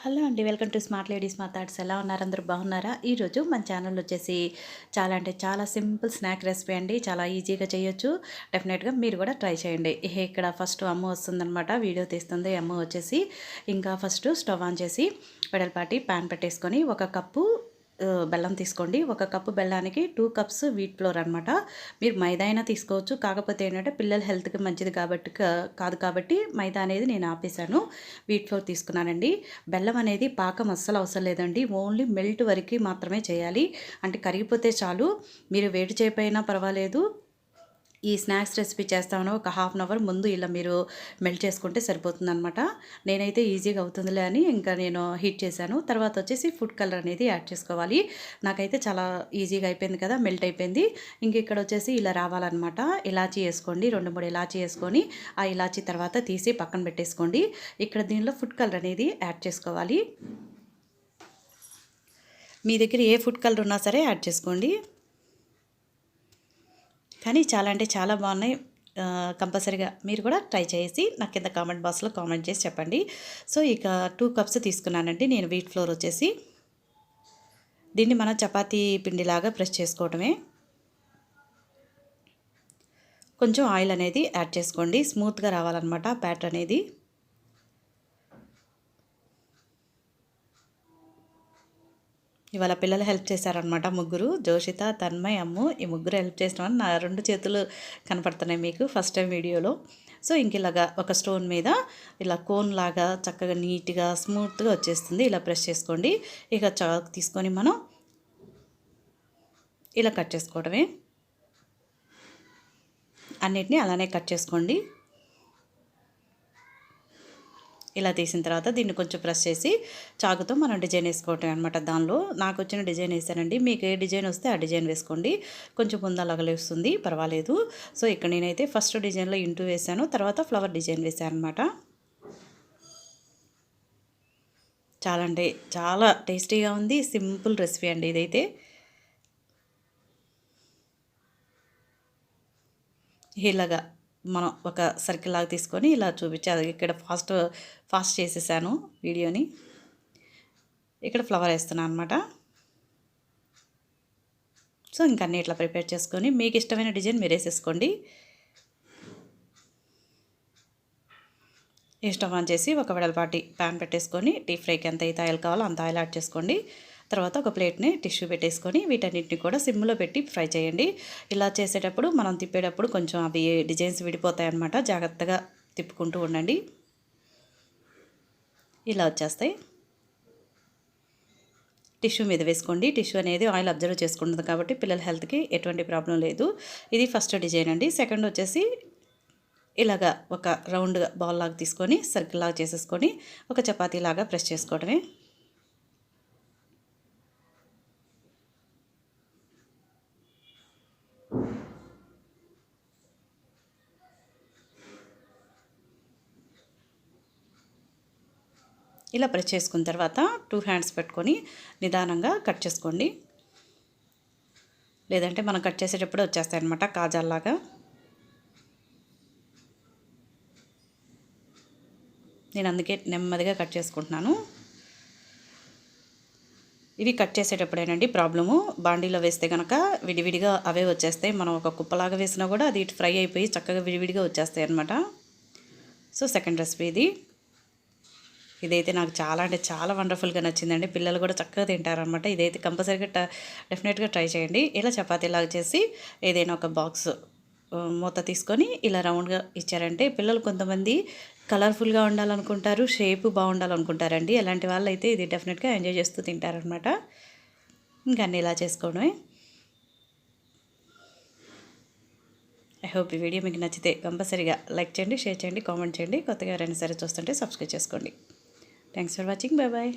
Hello అండి, welcome to smart ladies మాథాట్స్. ఎలా ఉన్నారు? అందరూ బాగున్నారా? ఈరోజు మన ఛానల్ వచ్చేసి చాలా అంటే చాలా సింపుల్ స్నాక్ రెసిపీ అండి. చాలా ఈజీగా చేయొచ్చు. డెఫినెట్గా మీరు కూడా ట్రై చేయండి. ఇక్కడ ఫస్ట్ అమ్మ వస్తుందన్నమాట, వీడియో తీస్తుంది. అమ్మ వచ్చేసి ఇంకా ఫస్ట్ స్టవ్ ఆన్ చేసి వెడల్పాటి ప్యాన్ పెట్టేసుకొని ఒక కప్పు బెల్లం తీసుకోండి. ఒక కప్పు బెల్లానికి 2 కప్స్ వీట్ ఫ్లోర్ అనమాట. మీరు మైదా అయినా తీసుకోవచ్చు. కాకపోతే ఏంటంటే పిల్లల హెల్త్కి మంచిది కాబట్టి కాదు కాబట్టి మైదా అనేది నేను ఆపేశాను. వీట్ ఫ్లోర్ తీసుకున్నానండి. బెల్లం అనేది పాకం అస్సలు అవసరం లేదండి. ఓన్లీ మెల్ట్ వరకు మాత్రమే చేయాలి. అంటే కరిగిపోతే చాలు. మీరు వేడి చేయకపోయినా పర్వాలేదు. ఈ స్నాక్స్ రెసిపీ చేస్తామని ఒక హాఫ్ అన్ అవర్ ముందు ఇలా మీరు మెల్ట్ చేసుకుంటే సరిపోతుందనమాట. నేనైతే ఈజీగా అవుతుందిలే అని ఇంకా నేను హీట్ చేశాను. తర్వాత వచ్చేసి ఫుడ్ కలర్ అనేది యాడ్ చేసుకోవాలి. నాకైతే చాలా ఈజీగా అయిపోయింది కదా, మెల్ట్ అయిపోయింది. ఇంక ఇక్కడ వచ్చేసి ఇలా రావాలన్నమాట. ఇలాచీ వేసుకోండి, 2-3 ఇలాచీ వేసుకొని ఆ ఇలాచీ తర్వాత తీసి పక్కన పెట్టేసుకోండి. ఇక్కడ దీనిలో ఫుడ్ కలర్ అనేది యాడ్ చేసుకోవాలి. మీ దగ్గర ఏ ఫుడ్ కలర్ ఉన్నా సరే యాడ్ చేసుకోండి. కానీ చాలా అంటే చాలా బాగున్నాయి. కంపల్సరీగా మీరు కూడా ట్రై చేసి నాకు కింద కామెంట్ బాక్స్లో కామెంట్ చేసి చెప్పండి. సో ఇక 2 కప్స్ తీసుకున్నానండి నేను వీట్ ఫ్లోర్ వచ్చేసి. దీన్ని మనం చపాతీ పిండిలాగా ప్రెస్ చేసుకోవడమే. కొంచెం ఆయిల్ అనేది యాడ్ చేసుకోండి, స్మూత్గా రావాలన్నమాట బ్యాటర్ అనేది. ఇవాళ పిల్లలు హెల్ప్ చేశారనమాట, ముగ్గురు. జోషిత, తన్మయ్, అమ్ము. ఈ ముగ్గురు హెల్ప్ చేసినామని నా 2 చేతులు కనపడుతున్నాయి మీకు ఫస్ట్ టైం వీడియోలో. సో ఇంక ఇలాగా ఒక స్టోన్ మీద ఇలా కోన్ లాగా చక్కగా నీట్గా స్మూత్గా వచ్చేస్తుంది. ఇలా ప్రెస్ చేసుకోండి. ఇక చాక్ తీసుకొని మనం ఇలా కట్ చేసుకోవడమే. అన్నిటినీ అలానే కట్ చేసుకోండి. ఇలా తీసిన తర్వాత దీన్ని కొంచెం ప్రెస్ చేసి చాకుతో మనం డిజైన్ వేసుకోవటం అనమాట. దానిలో నాకు వచ్చిన డిజైన్ వేసానండి. మీకు ఏ డిజైన్ వస్తే ఆ డిజైన్ వేసుకోండి. కొంచెం ముందలగలు వస్తుంది, పర్వాలేదు. సో ఇక్కడ నేనైతే ఫస్ట్ డిజైన్లో ఇంటూ వేసాను, తర్వాత ఫ్లవర్ డిజైన్ వేసాను అనమాట. చాలా అంటే చాలా టేస్టీగా ఉంది. సింపుల్ రెసిపీ అండి ఇదైతే. ఇలాగా మనం ఒక సర్కిల్ లాగా తీసుకొని ఇలా చూపించాలి. ఇక్కడ ఫాస్ట్ చేసేసాను వీడియోని. ఇక్కడ ఫ్లవర్ వేస్తున్నాను అనమాట. సో ఇంకా అన్నీ ఇట్లా ప్రిపేర్ చేసుకొని మీకు ఇష్టమైన డిజైన్ మీరు వేసేసుకోండి. ఇష్టం అని చేసి ఒక వెడల్పాటి ప్యాన్ పెట్టేసుకొని డీప్ ఫ్రైకి ఎంత అయితే ఆయిల్ కావాలో అంత ఆయిల్ యాడ్ చేసుకోండి. తర్వాత ఒక ప్లేట్ని టిష్యూ పెట్టేసుకొని వీటన్నిటిని కూడా సిమ్లో పెట్టి ఫ్రై చేయండి. ఇలా చేసేటప్పుడు మనం తిప్పేటప్పుడు కొంచెం అవి డిజైన్స్ విడిపోతాయి అన్నమాట. జాగ్రత్తగా తిప్పుకుంటూ ఉండండి. ఇలా వచ్చేస్తాయి. టిష్యూ మీద వేసుకోండి. టిష్యూ అనేది ఆయిల్ అబ్జర్వ్ చేసుకుంటుంది కాబట్టి పిల్లల హెల్త్కి ఎటువంటి ప్రాబ్లం లేదు. ఇది ఫస్ట్ డిజైన్ అండి. సెకండ్ వచ్చేసి ఇలాగా ఒక రౌండ్గా బాల్ లాగా తీసుకొని సర్కిల్ లాగా చేసేసుకొని ఒక చపాతీ లాగా ప్రెస్ చేసుకోవడమే. ఇలా ప్రెస్ చేసుకున్న తర్వాత 2 హ్యాండ్స్ పెట్టుకొని నిదానంగా కట్ చేసుకోండి. లేదంటే మనం కట్ చేసేటప్పుడు వచ్చేస్తాయి అన్నమాట కాజాల్లాగా. నేను అందుకే నెమ్మదిగా కట్ చేసుకుంటున్నాను. ఇవి కట్ చేసేటప్పుడేనండి ప్రాబ్లము. బాండీలో వేస్తే కనుక విడివిడిగా అవే వచ్చేస్తాయి. మనం ఒక కుప్పలాగా వేసినా కూడా అది ఫ్రై అయిపోయి చక్కగా విడివిడిగా వచ్చేస్తాయి అన్నమాట. సో సెకండ్ రెసిపీ ఇది. ఇదైతే నాకు చాలా అంటే చాలా వండర్ఫుల్గా నచ్చిందండి. పిల్లలు కూడా చక్కగా తింటారనమాట. ఇదైతే కంపల్సరీగా డెఫినెట్గా ట్రై చేయండి. ఇలా చపాతీలాగా చేసి ఏదైనా ఒక బాక్స్ మూత తీసుకొని ఇలా రౌండ్గా ఇచ్చారంటే పిల్లలు కొంతమంది కలర్ఫుల్గా ఉండాలనుకుంటారు, షేప్ బాగుండాలనుకుంటారండి. అలాంటి వాళ్ళు అయితే ఇది డెఫినెట్గా ఎంజాయ్ చేస్తూ తింటారనమాట. ఇంకా అన్నీ ఇలా చేసుకోవడమే. ఐ హోప్ ఈ వీడియో మీకు నచ్చితే కంపల్సరీగా లైక్ చేయండి, షేర్ చేయండి, కామెంట్ చేయండి. కొత్తగా ఎవరైనా సరే చూస్తుంటే సబ్స్క్రైబ్ చేసుకోండి. Thanks for watching. Bye bye.